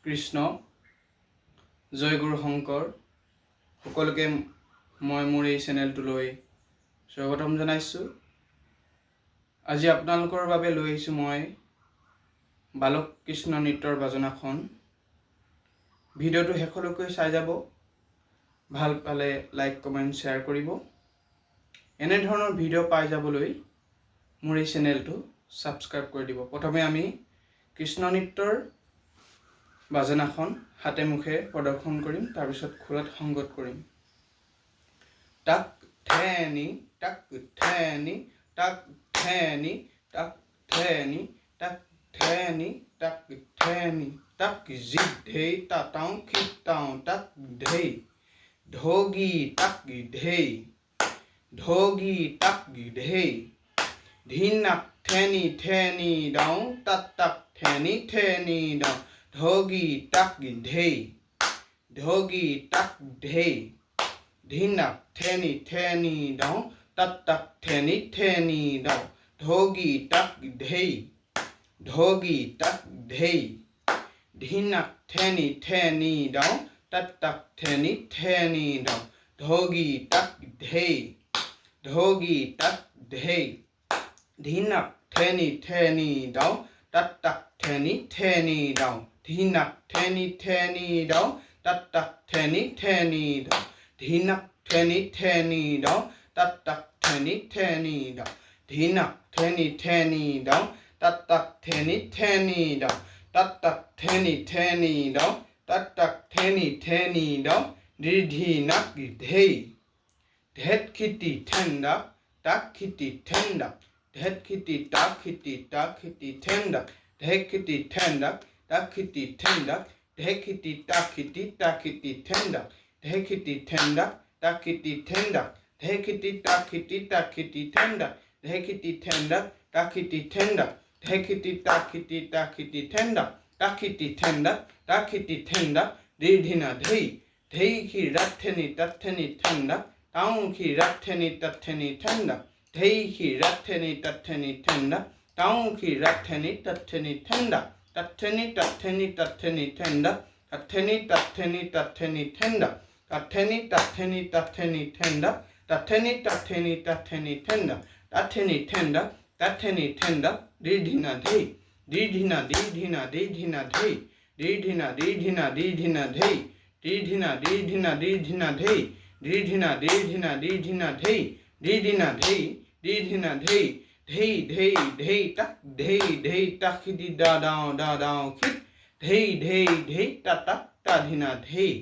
কৃষ্ণ জয় গুৰু শংকৰ সকলোকে মই মোৰ এই চেনেলটোলৈ স্বাগতম জনাইছোঁ। আজি আপোনালোকৰ বাবে লৈ আহিছোঁ মই বালক কৃষ্ণ নৃত্যৰ বাজনাখন। ভিডিঅ'টো শেষলৈকে চাই যাব। ভাল পালে লাইক কমেণ্ট শ্বেয়াৰ কৰিব। এনে ধৰণৰ ভিডিঅ' পাই যাবলৈ মোৰ এই চেনেলটো ছাবস্ক্ৰাইব কৰি দিব। প্ৰথমে আমি কৃষ্ণ নৃত্যৰ বাজনাখন হাতে মুখে প্ৰদৰ্শন কৰিম, তাৰপিছত খোলত সংগত কৰিম। টাক ঠেনি টাক ঠেনি টাক ঠেনি টাক ঠেনি টাক ঠেনি টাক ঠেনি টাক জি ধেই তাতাও খিতাও টাক ধেই ঢোগি টাক ধেই ঢোগি টাক ধেই ধিনাক ঠেনি ঠেনি দাও টাক টাক ঠেনি ঠেনি দাও ঢোগি টাক ধেই ঢোগি টাক ধেই ধিনাক ঠেনি ঠেনি দাও টাক টাক ঠেনি ঠেনি দাও ঢোগি টাক ধেই ঢোগি টাক ধেই ধিনাক ঠেনি ঠেনি দাও টাক টাক ঠেনি ঠেনি দাও ঢোগি টাক ধেই ঢোগি টাক ধেই ধিনাক ঠেনি ঠেনি দাও টাক টাক ঠেনি ঠেনি দাও ধিনাক ঠেনি ঠেনি দাও টাক টাক ঠেনি ঠেনি দাও ধিনাক ঠেনি ঠেনি দাও টাক টাক ঠেনি ঠেনি দাও ধিনাক ঠেনি ঠেনি দাও টাক টাক ঠেনি ঠেনি দাও টাক টাক ঠেনি ঠেনি দাও টাক টাক ঠেনি ঠেনি দাও ধিনাক ধেই ধেত খিতি ঠেন্দা টাক খিতি ঠেন্দা ধেত খিতি টাক খিতি ঠেন্দা ধেত খিতি ঠেন্দা টাক খিতি ঠেন্দা ধেত খিতি টাক খিতি ঠেন্দা ধেত খিতি ঠেন্দা টাক খিতি ঠেন্দা ধেত খিতি টাক খিতি ঠেন্দা ধেত খিতি ঠেন্দা টাক খিতি ঠেন্দা ধেত খিতি টাক খিতি ঠেন্দা টাক খিতি ঠেন্দা টাক খিতি ঠেন্দা ধিনা ধেই ধেই খি রাত ঠেনি তাত ঠেনি ঠেন্দা তাও খি রাত ঠেনি তাত ঠেনি ঠেন্দা ধেই খি রাত ঠেনি তাত ঠেনি ঠেন্দা তাও খি রাত ঠেনি তাত ঠেনি ঠেন্দা তাত ঠেনি তাত ঠেনি তাত ঠেনি ঠেন্দা তাত ঠেনি তাত ঠেনি তাত ঠেনি ঠেন্দা তাত ঠেনি তাত ঠেনি তাত ঠেনি ঠেন্দা তাত ঠেনি তাত ঠেনি তাত ঠেনি ঠেন্দা তাত ঠেনি ঠেন্দা তাত ঠেনি ঠেন্দা ধিনা ধেই ধিনা ধিনা ধিনা ধেই ধিনা ধিনা ধেই ধিনা ধিনা ধেই ধিনা ধিনা ধেই ধিনা ধেই ধিনা ধেই ধেই ধেই ধেই টাক খিতি দা দাও খিত ধেই টা টাক টা ধিনা ধেই।